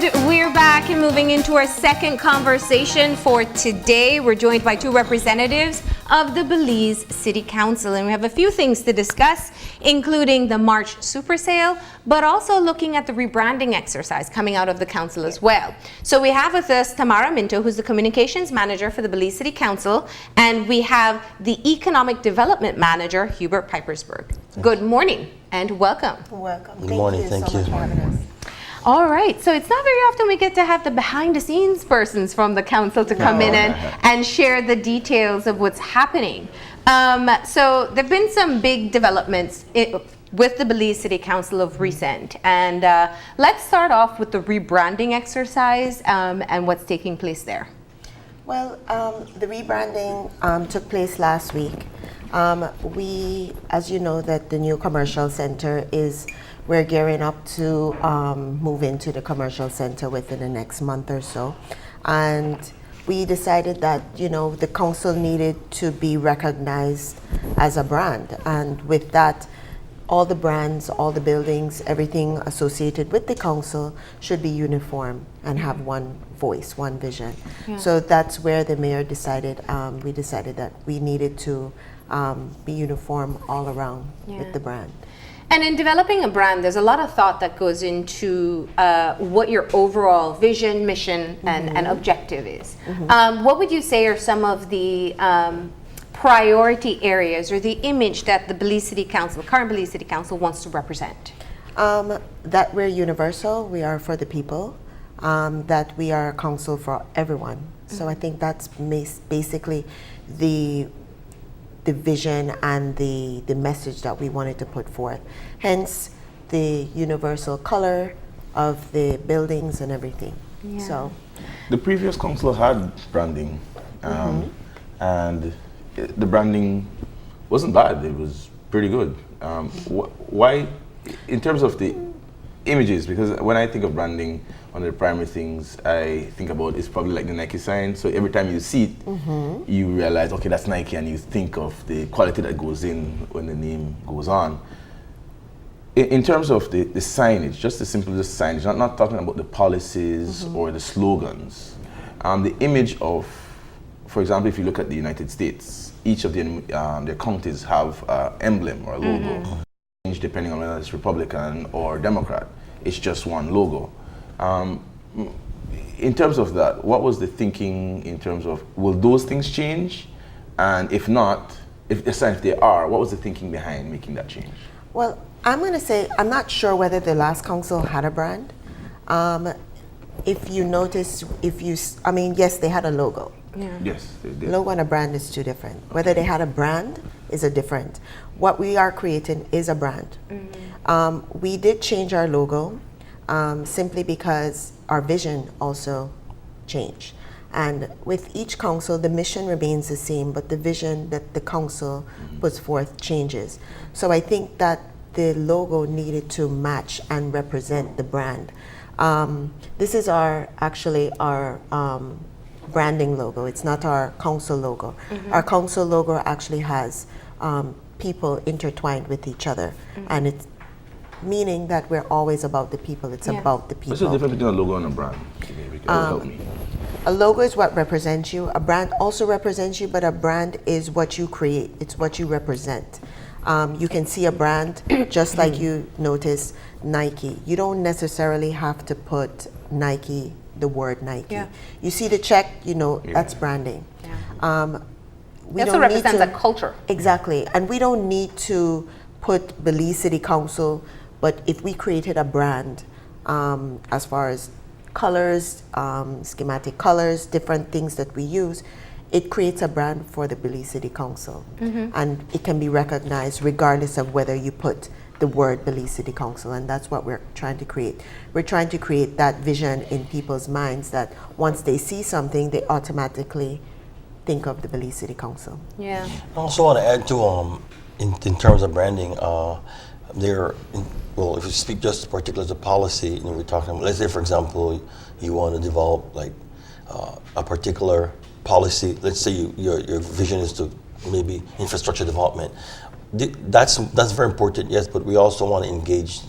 And we're back and moving into our second conversation for today. We're joined by two representatives of the Belize City Council, and we have a few things to discuss, including the March Super Sale, but also looking at the rebranding exercise coming out of the council as well. So we have with us Tamara Minto, who's the communications manager for the Belize City Council, and we have the economic development manager, Hubert Pipersburgh. Good morning and welcome. Welcome. Good morning. Thank you. So much for having us. All right, so it's not very often we get to have the behind the scenes persons from the council to come in and share the details of what's happening. So there've been some big developments with the Belize City Council of recent, and let's start off with the rebranding exercise and what's taking place there. Well, the rebranding took place last week. We, as you know, that the new commercial center we're gearing up to move into the commercial center within the next month or so. And we decided that, the council needed to be recognized as a brand. And with that, all the brands, all the buildings, everything associated with the council should be uniform and have one voice, one vision. Yeah. So that's where the mayor decided, we decided that we needed to be uniform all around with the brand. And in developing a brand, there's a lot of thought that goes into what your overall vision, mission, and objective is. What would you say are some of the priority areas or the image that the Belize City Council, current Belize City Council, wants to represent? That we're universal, we are for the people, that we are a council for everyone. So I think that's basically the vision and the message that we wanted to put forth. Hence the universal color of the buildings and everything. Yeah. So the previous council had branding, and the branding wasn't bad. It was pretty good. Why, in terms of the images, because when I think of branding, one of the primary things I think about is probably like the Nike sign. So every time you see it, you realize, okay, that's Nike, and you think of the quality that goes in when the name goes on. In terms of the signage, just the simplest signage, not talking about the policies or the slogans, the image of, for example, if you look at the United States, each of their counties have an emblem or a logo, depending on whether it's Republican or Democrat. It's just one logo. In terms of that, what was the thinking in terms of, will those things change? And if not, if they are, what was the thinking behind making that change? Well, I'm going to say, I'm not sure whether the last council had a brand. If you notice, yes, they had a logo. Yeah. Yes, they did. Logo and a brand is two different. Whether they had a brand is a different. What we are creating is a brand. We did change our logo simply because our vision also changed. And with each council, the mission remains the same, but the vision that the council puts forth changes. So I think that the logo needed to match and represent the brand. This is actually our branding logo. It's not our council logo. Our council logo actually has people intertwined with each other, and it's meaning that we're always about the people. It's about the people. What's the difference between a logo and a brand? Help me. A logo is what represents you. A brand also represents you, but a brand is what you create. It's what you represent. You can see a brand just like you notice Nike. You don't necessarily have to put Nike, the word Nike. Yeah. You see the check, that's branding. Yeah. It also represents a culture. Exactly. And we don't need to put Belize City Council, but if we created a brand, as far as colors, schematic colors, different things that we use, it creates a brand for the Belize City Council. And it can be recognized regardless of whether you put the word Belize City Council, and that's what we're trying to create. We're trying to create that vision in people's minds that once they see something, they automatically think of the Belize City Council. Yeah. I also want to add to, in terms of branding, if you speak just particularly as a policy, we're talking about, let's say, for example, you want to develop like a particular policy. Let's say your vision is to maybe infrastructure development. That's very important, yes, but we also want to engage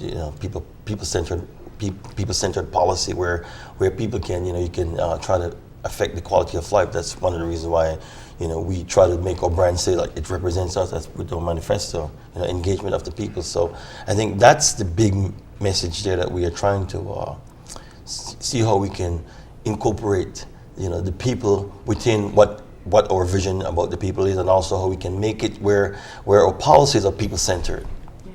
people-centered people-centered policy where people can, you can try to affect the quality of life. That's one of the reasons why, we try to make our brand say like it represents us. That's with our manifesto, engagement of the people. So I think that's the big message there that we are trying to see how we can incorporate, the people within what our vision about the people is, and also how we can make it where our policies are people-centered. Yeah.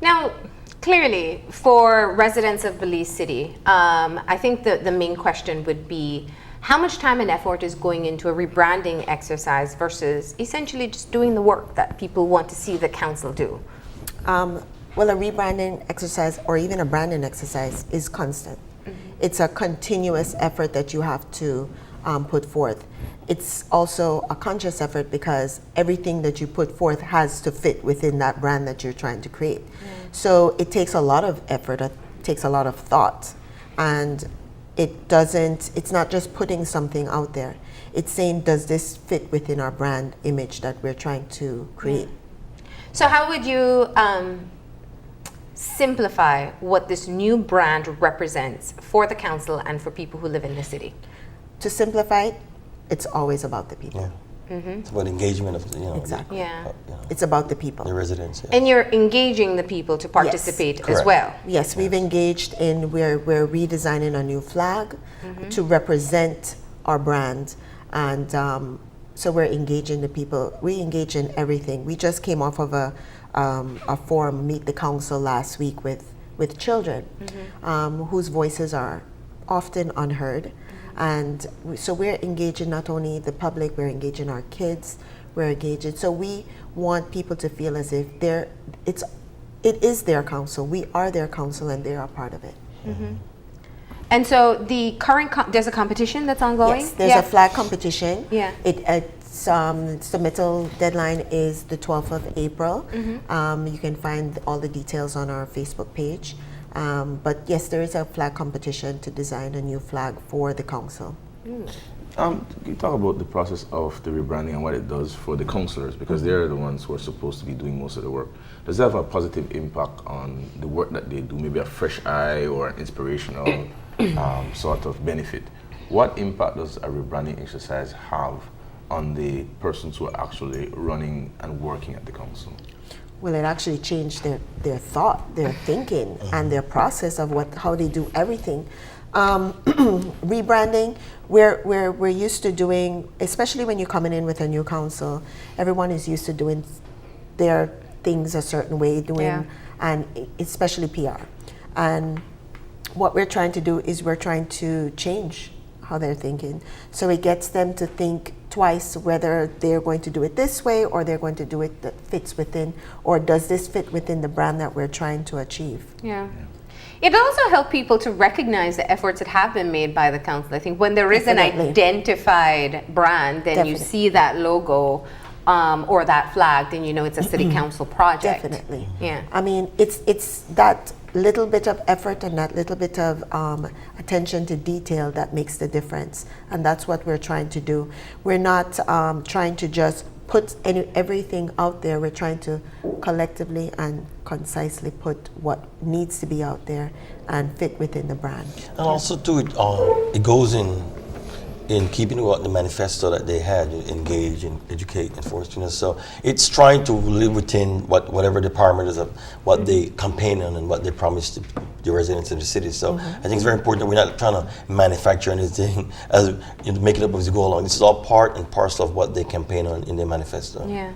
Now, clearly, for residents of Belize City, I think the main question would be how much time and effort is going into a rebranding exercise versus essentially just doing the work that people want to see the council do? Well, a rebranding exercise or even a branding exercise is constant. It's a continuous effort that you have to put forth. It's also a conscious effort because everything that you put forth has to fit within that brand that you're trying to create. So it takes a lot of effort, it takes a lot of thought, and it's not just putting something out there. It's saying, does this fit within our brand image that we're trying to create? So how would you simplify what this new brand represents for the council and for people who live in the city? To simplify it, it's always about the people. Yeah. It's about engagement of the, Exactly. Yeah. It's about the people. the residents. Yeah. And you're engaging the people to participate as Correct. well. Yes, we've engaged in, we're redesigning a new flag to represent our brand. And so we're engaging the people. We engage in everything. We just came off of a forum, Meet the Council, last week with children whose voices are often unheard. And so we're engaging not only the public, we're engaging our kids, we're engaging. So we want people to feel as if it is their council. We are their council and they are part of it. And so the current, there's a competition that's ongoing? Yes, there's a flag competition. Yeah. It's submittal deadline is the 12th of April. You can find all the details on our Facebook page. But yes, there is a flag competition to design a new flag for the council. Can you talk about the process of the rebranding and what it does for the councillors, because they're the ones who are supposed to be doing most of the work? Does it have a positive impact on the work that they do, maybe a fresh eye or an inspirational sort of benefit? What impact does a rebranding exercise have on the persons who are actually running and working at the council? Well, it actually changed their thought, their thinking, and their process of how they do everything. Rebranding, we're used to doing, especially when you're coming in with a new council, everyone is used to doing their things a certain way, and especially PR. And what we're trying to do is we're trying to change how they're thinking. So it gets them to think twice whether they're going to do it this way or they're going to do it that fits within, or does this fit within the brand that we're trying to achieve. Yeah. It also helps people to recognize the efforts that have been made by the council. I think when there is an identified brand, then you see that logo or that flag, then you know it's a city council project. Definitely. Yeah. I mean, it's that little bit of effort and that little bit of attention to detail that makes the difference, and that's what we're trying to do. We're not trying to just put everything out there. We're trying to collectively and concisely put what needs to be out there and fit within the brand. And also too, it goes in keeping with the manifesto that they had, engage and educate, enforce. So it's trying to live within whatever the parameters of what they campaign on and what they promise to the residents of the city. So I think it's very important that we're not trying to manufacture anything as make it up as you go along. This is all part and parcel of what they campaign on in their manifesto. Yeah.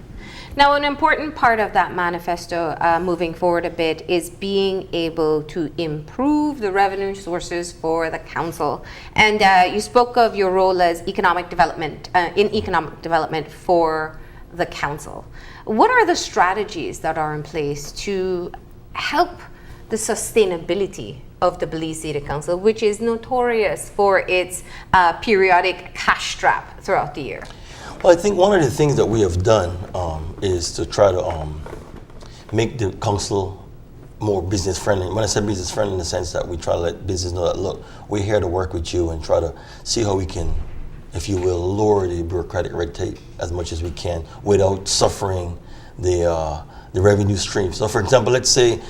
Now, an important part of that manifesto, moving forward a bit, is being able to improve the revenue sources for the council. And you spoke of your role as economic development, in economic development for the council. What are the strategies that are in place to help the sustainability of the Belize City Council, which is notorious for its periodic cash trap throughout the year? Well, I think one of the things that we have done is to try to make the council more business friendly. When I say business friendly, in the sense that we try to let business know that, look, we're here to work with you and try to see how we can, if you will, lower the bureaucratic red tape as much as we can without suffering the revenue stream. So, for example, let's say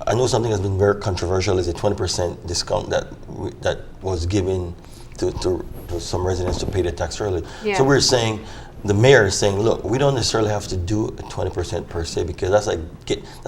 I know something has been very controversial is a 20% discount that was given to some residents to pay the tax early. Yeah. So we're saying, the mayor is saying, look, we don't necessarily have to do a 20% per se, because that's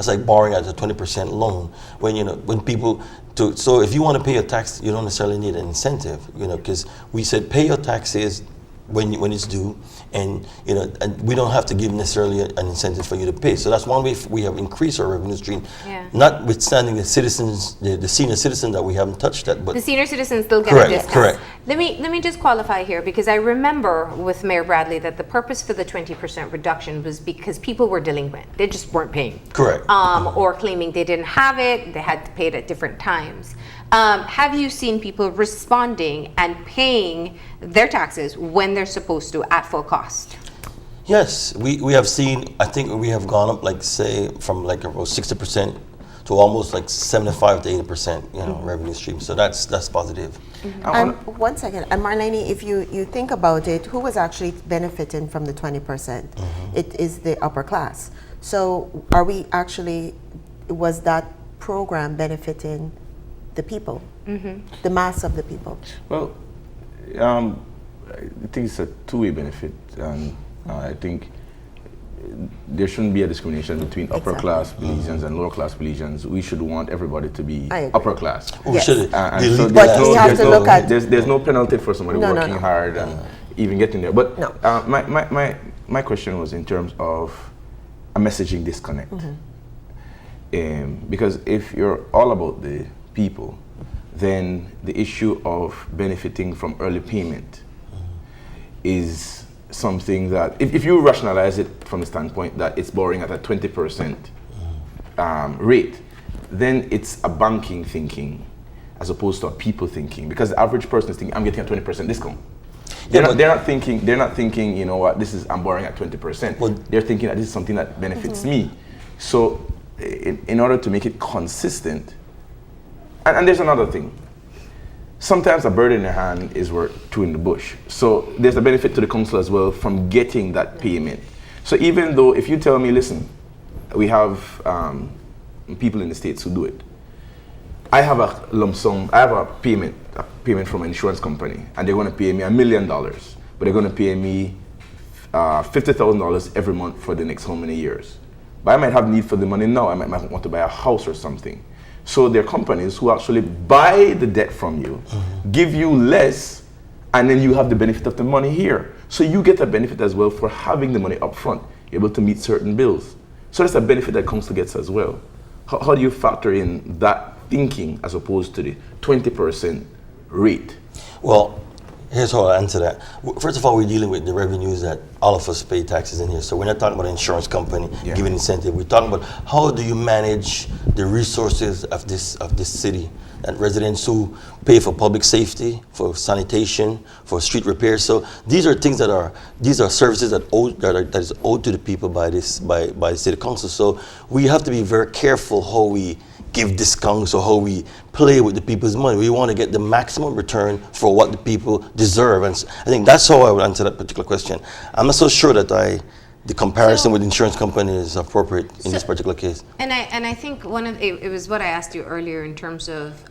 like borrowing at a 20% loan when people so if you want to pay your tax, you don't necessarily need an incentive, because we said pay your taxes when it's due, and and we don't have to give necessarily an incentive for you to pay. So that's one way we have increased our revenue stream. Yeah. Notwithstanding the citizens, the senior citizen that we haven't touched that, but The senior citizens still get Correct, a discount. correct. Let me just qualify here, because I remember with Mayor Bradley that the purpose for the 20% reduction was because people were delinquent. They just weren't paying. correct. Or claiming they didn't have it, they had to pay it at different times. Have you seen people responding and paying their taxes when they're supposed to at full cost? Yes, we have seen, I think we have gone up, like, say, from like about 60% to almost like 75 to 80%, revenue stream. So that's positive. One second. And Marlene, if you think about it, who was actually benefiting from the 20%? It is the upper class. So was that program benefiting the people, the mass of the people? Well, I think it's a two-way benefit, and I think there shouldn't be a discrimination between upper class Belizeans and lower class Belizeans. We should want everybody to be upper class. Yes. And so But we have to look at- there's no penalty for somebody working hard and even getting there. But No. my question was in terms of a messaging disconnect. Because if you're all about the people, then the issue of benefiting from early payment is something that, if you rationalize it from the standpoint that it's borrowing at a 20% rate, then it's a banking thinking as opposed to a people thinking, because the average person is thinking, I'm getting a 20% discount. They're not thinking, you know what, I'm borrowing at 20%. Well, they're thinking that this is something that benefits me. So in order to make it consistent, and there's another thing. Sometimes a bird in the hand is worth two in the bush. So there's a benefit to the council as well from getting that payment. So even though if you tell me, listen, we have people in the States who do it. I have a lump sum, I have a payment from an insurance company, and they're going to pay me $1 million, but they're going to pay me $50,000 every month for the next how many years. But I might have need for the money now. I might want to buy a house or something. So there are companies who actually buy the debt from you, give you less, and then you have the benefit of the money here. So you get a benefit as well for having the money up front. You're able to meet certain bills. So that's a benefit that council gets as well. How do you factor in that thinking as opposed to the 20% rate? Well, here's how I answer that. First of all, we're dealing with the revenues that all of us pay taxes in here. So we're not talking about an insurance company giving incentive. We're talking about how do you manage the resources of this city, and residents who pay for public safety, for sanitation, for street repairs. So these are things these are services that is owed to the people by the city council. So we have to be very careful how we give discounts or how we play with the people's money. We want to get the maximum return for what the people deserve. And I think that's how I would answer that particular question. I'm not so sure that the comparison with insurance company is appropriate in this particular case. And I think it was what I asked you earlier in terms of,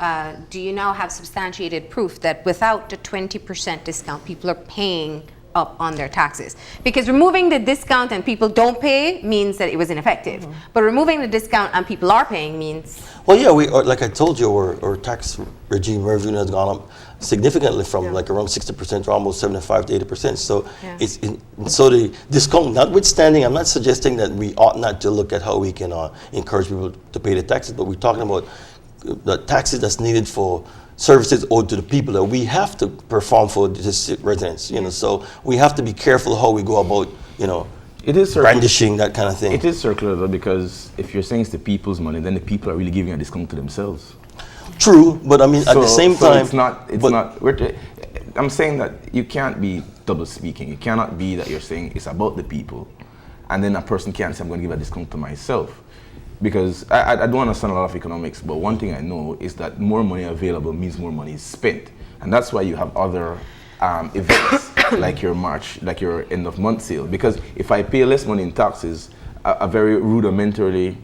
do you now have substantiated proof that without the 20% discount, people are paying up on their taxes? Because removing the discount and people don't pay means that it was ineffective. But removing the discount and people are paying means... Well, yeah, like I told you, our tax regime revenue has gone up significantly from like around 60% to almost 75 to 80%. So so the discount, notwithstanding, I'm not suggesting that we ought not to look at how we can encourage people to pay the taxes, but we're talking about the taxes that's needed for services owed to the people that we have to perform for the residents. So we have to be careful how we go about, It is brandishing that kind of thing. It is circular though, because if you're saying it's the people's money, then the people are really giving a discount to themselves. True, but I mean, at the same time, I'm saying that you can't be double speaking. It cannot be that you're saying it's about the people, and then a person can't say I'm going to give a discount to myself. Because I don't understand a lot of economics, but one thing I know is that more money available means more money is spent. And that's why you have other events like your March, like your end of month sale. Because if I pay less money in taxes, a very rudimentarily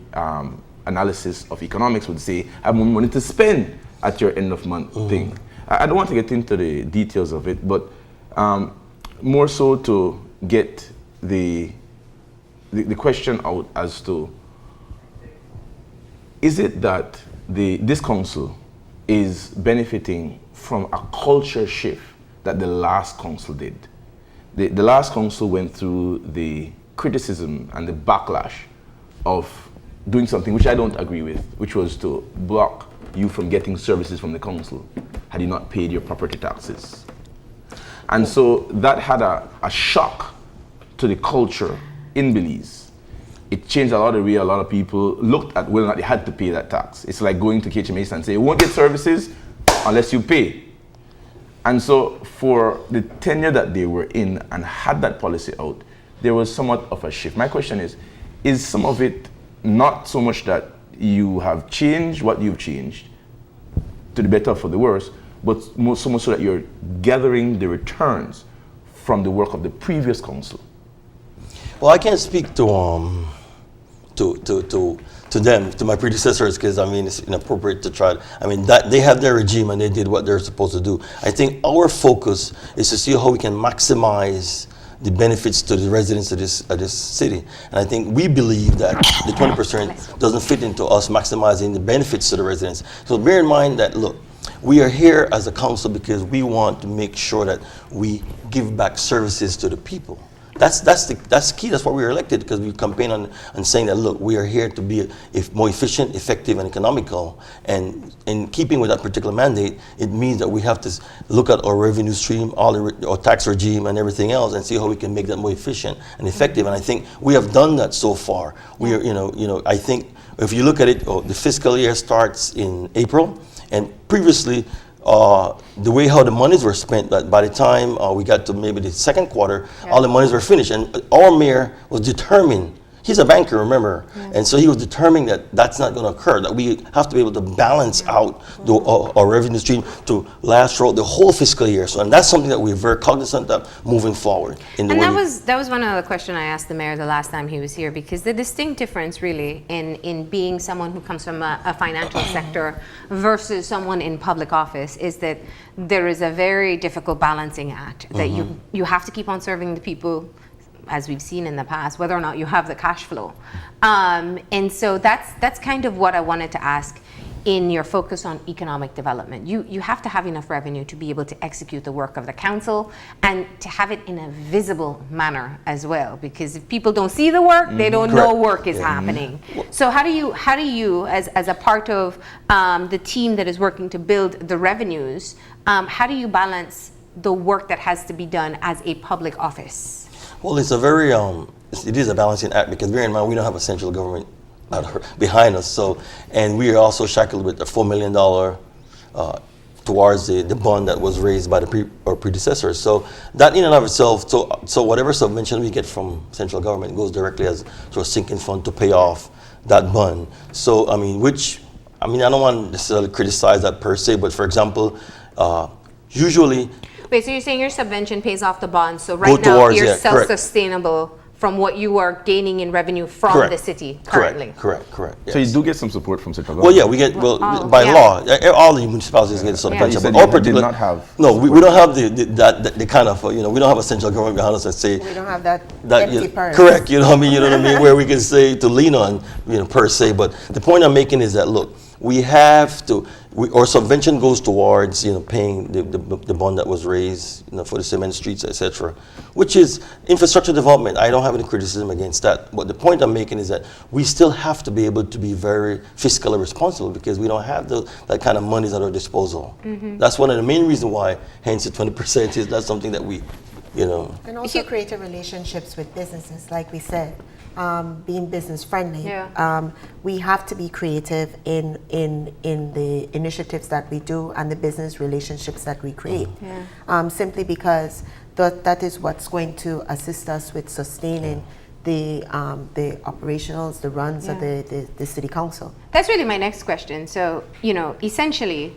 analysis of economics would say, I have more money to spend at your end of month thing. I don't want to get into the details of it, but more so to get the question out as to, is it that this council is benefiting from a culture shift that the last council did? The last council went through the criticism and the backlash of doing something which I don't agree with, which was to block you from getting services from the council had you not paid your property taxes. And so that had a shock to the culture in Belize. It changed a lot of the way a lot of people looked at whether or not they had to pay that tax. It's like going to KHMA and say, you won't get services unless you pay. And so for the tenure that they were in and had that policy out, there was somewhat of a shift. My question is some of it not so much that you have changed what you've changed to the better or for the worse, but so much so that you're gathering the returns from the work of the previous council? Well, I can't speak to them, to my predecessors, because I mean it's inappropriate to try. I mean that they have their regime and they did what they're supposed to do. I think our focus is to see how we can maximize the benefits to the residents of this city. And I think we believe that the 20% doesn't fit into us maximizing the benefits to the residents. So bear in mind that, look, we are here as a council because we want to make sure that we give back services to the people. That's key. That's why we were elected, because we campaign on saying that, look, we are here to be more efficient, effective, and economical. And in keeping with that particular mandate, it means that we have to look at our revenue stream, our tax regime, and everything else, and see how we can make that more efficient and effective. And I think we have done that so far. We are, I think if you look at it, the fiscal year starts in April, and previously, the way how the monies were spent, but by the time we got to maybe the second quarter, all the monies were finished. And our mayor was determined, he's a banker, remember, and so he was determined that that's not going to occur, that we have to be able to balance out our revenue stream to last throughout the whole fiscal year. So, and that's something that we're very cognizant of moving forward. And that was one of the questions I asked the mayor the last time he was here, because the distinct difference really in being someone who comes from a financial sector versus someone in public office is that there is a very difficult balancing act that you have to keep on serving the people, as we've seen in the past, whether or not you have the cash flow. And so that's kind of what I wanted to ask in your focus on economic development. You have to have enough revenue to be able to execute the work of the council and to have it in a visible manner as well, because if people don't see the work, they don't know work is happening. So how do you as a part of the team that is working to build the revenues, how do you balance the work that has to be done as a public office? Well, it's a very, it is a balancing act, because bear in mind, we don't have a central government behind us. So, and we are also shackled with a $4 million towards the bond that was raised by our predecessors. So that in and of itself, so whatever subvention we get from central government goes directly as to a sinking fund to pay off that bond. So, I mean, I don't want to necessarily criticize that per se, but for example, usually, wait, so you're saying your subvention pays off the bond, so right now you're self-sustainable from what you are gaining in revenue from the city currently? Correct. Yes. So you do get some support from central government? Well, yeah, we get, by law, all the municipalities get subvention. But our did not have no, we don't have the kind of, we don't have a central government behind us that say. We don't have that empty purse. Correct, you know what I mean, where we can say to lean on, per se. But the point I'm making is that, look, we have to, our subvention goes towards, paying the bond that was raised, for the cement streets, etc., which is infrastructure development. I don't have any criticism against that. But the point I'm making is that we still have to be able to be very fiscally responsible, because we don't have that kind of monies at our disposal. That's one of the main reasons why, hence the 20% is not something that we, And also creating relationships with businesses, like we said. Being business friendly, we have to be creative in the initiatives that we do and the business relationships that we create. Simply because that is what's going to assist us with sustaining the operationals, the runs of the city council. That's really my next question. So, essentially,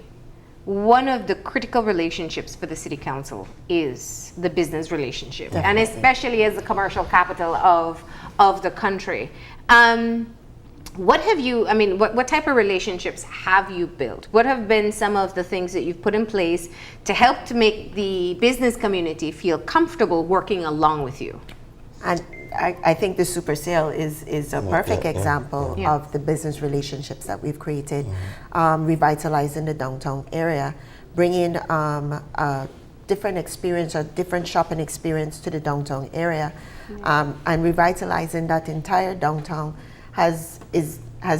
one of the critical relationships for the city council is the business relationship. Definitely. And especially as the commercial capital of the country. what have you, I mean, what type of relationships have you built? What have been some of the things that you've put in place to help to make the business community feel comfortable working along with you? And I think the super sale is a perfect example Yeah. of the business relationships that we've created, revitalizing the downtown area, bringing a different experience, a different shopping experience to the downtown area, and revitalizing that entire downtown has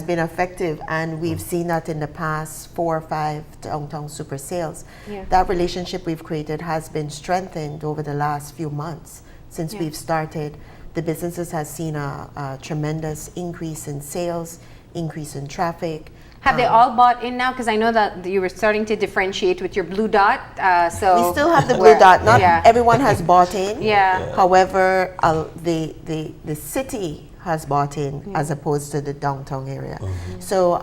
been effective, and we've seen that in the past 4 or 5 downtown super sales. Yeah. That relationship we've created has been strengthened over the last few months since we've started. The businesses has seen a tremendous increase in sales, increase in traffic. Have they all bought in now? Because I know that you were starting to differentiate with your blue dot. So We still have the blue dot. Not Yeah. everyone has bought in. Yeah. However, the city has bought in as opposed to the downtown area. So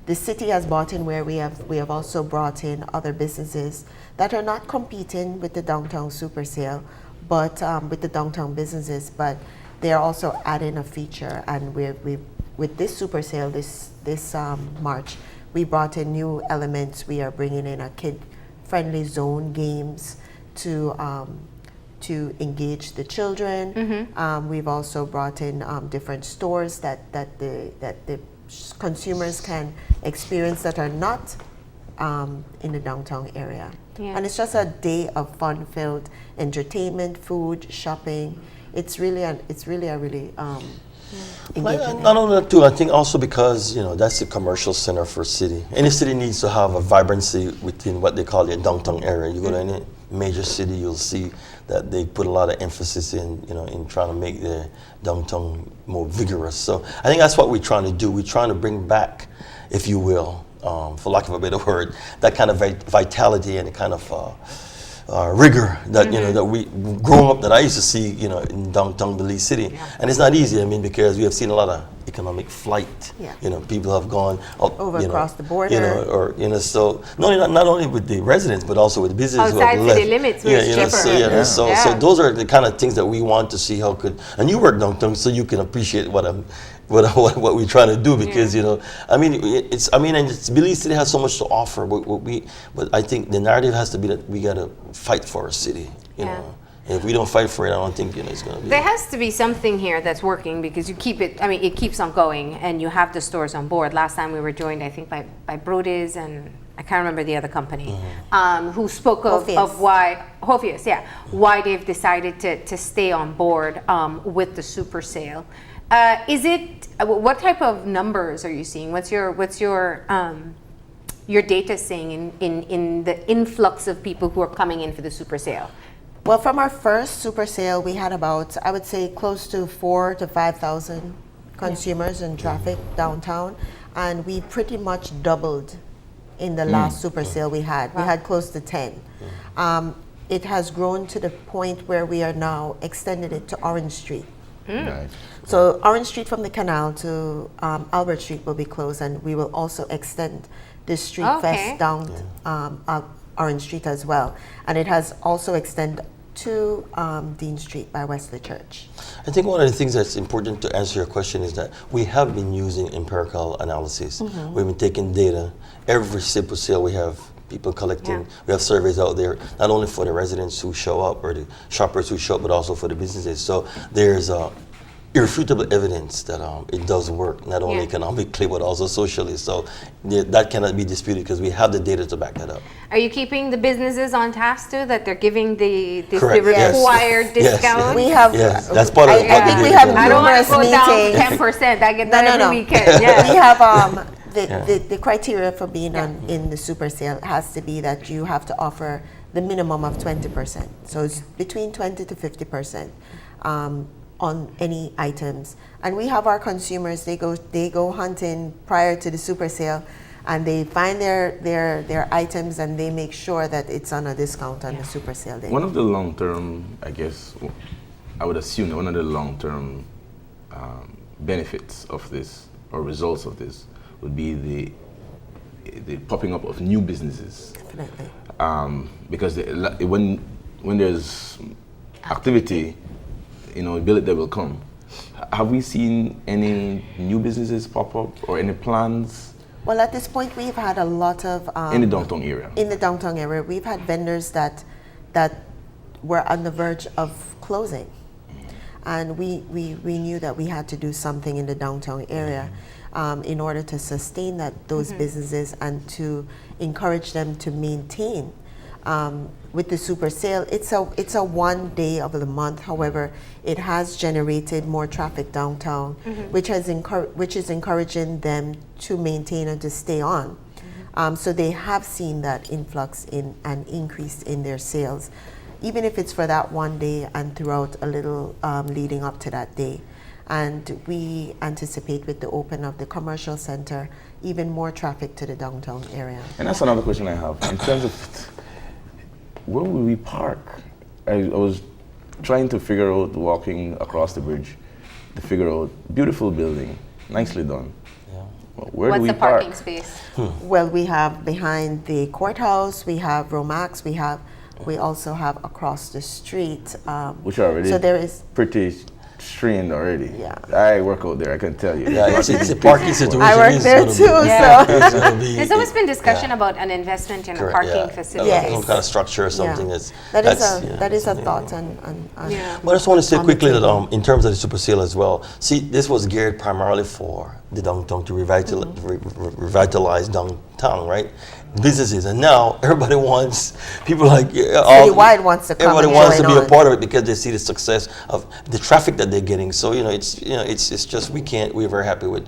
the city has bought in where we have also brought in other businesses that are not competing with the downtown super sale, but with the downtown businesses, but they're also adding a feature. And we with this super sale this March, we brought in new elements. We are bringing in a kid-friendly zone, games to engage the children. We've also brought in different stores that the consumers can experience that are not in the downtown area. Yeah. And it's just a day of fun-filled entertainment, food, shopping. It's really engaging. Not only that too, I think also because that's a commercial center for a city. Any city needs to have a vibrancy within what they call the downtown area. You go to any major city, you'll see that they put a lot of emphasis in trying to make their downtown more vigorous. So I think that's what we're trying to do. We're trying to bring back, if you will, for lack of a better word, that kind of vitality and the kind of rigor that that we growing up that I used to see in downtown Belize City. And it's not easy. I mean, because we have seen a lot of economic flight. Yeah. People have gone up, Over across the border. So not only with the residents but also with the businesses who Outside have left. city limits, where it's cheaper. So those are the kind of things that we want to see how could, and you work downtown so you can appreciate what we're trying to do, because Belize City has so much to offer, but I think the narrative has to be that we gotta fight for our city. And if we don't fight for it, I don't think it's gonna be. There has to be something here that's working, because you keep it. I mean, it keeps on going, and you have the stores on board. Last time we were joined, I think, by Brody's, and I can't remember the other company, who spoke of why Hophius, why they've decided to stay on board with the super sale. What type of numbers are you seeing? What's your data saying in the influx of people who are coming in for the super sale? Well, from our first super sale, we had about, I would say, close to 4,000 to 5,000 consumers in traffic downtown, and we pretty much doubled in the last super sale we had. We had close to 10. It has grown to the point where we are now extended it to Orange Street. Nice. So Orange Street from the canal to Albert Street will be closed, and we will also extend this street fest down Orange Street as well. And it has also extended to Dean Street by Wesley Church. I think one of the things that's important to answer your question is that we have been using empirical analysis. We've been taking data. Every super sale we have people collecting. We have surveys out there, not only for the residents who show up or the shoppers who show up, but also for the businesses. So there's irrefutable evidence that it does work, not only economically but also socially. So that cannot be disputed because we have the data to back that up. Are you keeping the businesses on task too, that they're giving the Correct. required discount? We have. That's part of it. I think we have I don't want to numerous go down meetings. 10%. I get that every weekend. We Yeah. have the criteria for being in the super sale has to be that you have to offer the minimum of 20%. So it's between 20 to 50% on any items. And we have our consumers, they go hunting prior to the super sale, and they find their items, and they make sure that it's on a discount on the super sale day. One of the long-term, I guess, I would assume that one of the long-term benefits of this, or results of this, would be the popping up of new businesses. Definitely. Because when there's activity, they will come. have we seen any new businesses pop up or any plans Well, at this point, we've had a lot of in the downtown area? in the downtown area. We've had vendors that were on the verge of closing, and we knew that we had to do something in the downtown area in order to sustain those businesses and to encourage them to maintain. With the super sale, it's a one day of the month. However, it has generated more traffic downtown, which is encouraging them to maintain and to stay on. So they have seen that influx in an increase in their sales, even if it's for that one day and throughout a little leading up to that day. And we anticipate with the open of the commercial center, even more traffic to the downtown area. And that's another question I have in terms of where will we park? I was trying to figure out, walking across the bridge, to figure out beautiful building, nicely done. Yeah. Well, where What's do we the park? parking space? Well, we have behind the courthouse, we have Romax, we also have across the street. Which are already So there is, pretty strained already. Yeah. I work out there, I can tell you. Yeah, it's a parking situation. I work is there gonna too, be- Yeah. it's gonna be- There's always been discussion yeah. about an investment in a Correct, parking yeah. facility. Yes. Some kind of structure or something yeah. that's that is a something- thought on Yeah. But I just want to say on the quickly that table. in terms of the super sale as well, see, this was geared primarily for the downtown to revitalize downtown, right? Businesses, and now everybody wants people like Citywide wants to come Everybody and wants to join be a on. part of it because they see the success of the traffic that they're getting. So it's just we're very happy with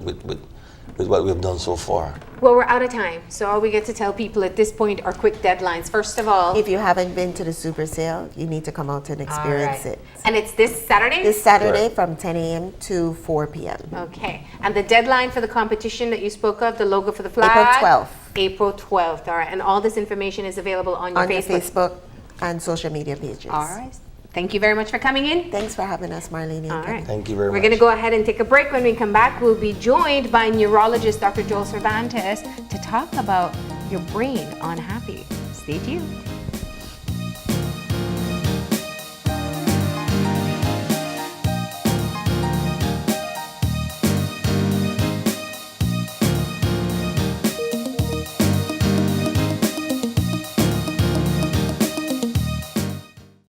what we've done so far. Well, we're out of time, so all we get to tell people at this point are quick deadlines. First of all, If you haven't been to the super sale, you need to come out and experience all right. it. And it's this Saturday? This Saturday Correct. from 10 a.m. to 4 p.m. Okay. And the deadline for the competition that you spoke of, the logo for the flag? April 12th. April 12th. All right. And all this information is available on your On your Facebook. Facebook and social media pages. All right. Thank you very much for coming in. Thanks for having us, Marlene and All Kenny. right. Thank you very We're much. going to go ahead and take a break. When we come back, we'll be joined by neurologist Dr. Joel Cervantes to talk about your brain on happy. Stay tuned.